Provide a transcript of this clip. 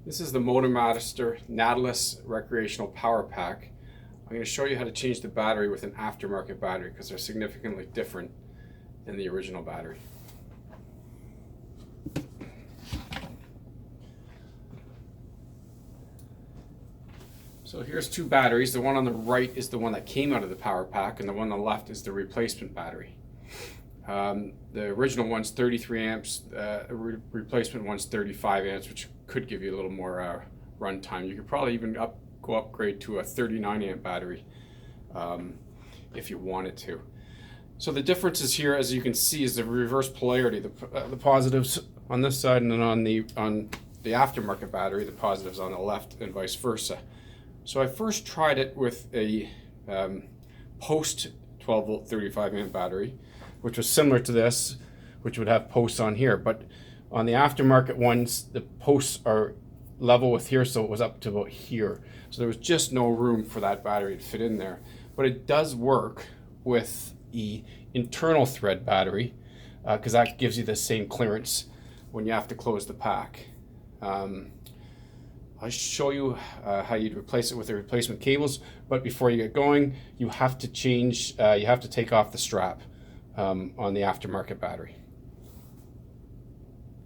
This is the MotoMaster Nautilus Recreational Power Pack. I'm going to show you how to change the battery with an aftermarket battery because they're significantly different than the original battery. So here's two batteries. The one on the right is the one that came out of the power pack, and the one on the left is the replacement battery. The original one's 33 amps, replacement one's 35 amps, which could give you a little more run time. You could probably even upgrade to a 39 amp battery if you wanted to. So the differences here, as you can see, is the reverse polarity. The positives on this side, and then on the aftermarket battery, the positives on the left, and vice versa. So I first tried it with a post 12 volt 35 amp battery, which was similar to this, which would have posts on here. But on the aftermarket ones, the posts are level with here, so it was up to about here. So there was just no room for that battery to fit in there. But it does work with the internal thread battery, because that gives you the same clearance when you have to close the pack. I'll show you how you'd replace it with the replacement cables, but before you get going, you have to take off the strap on the aftermarket battery.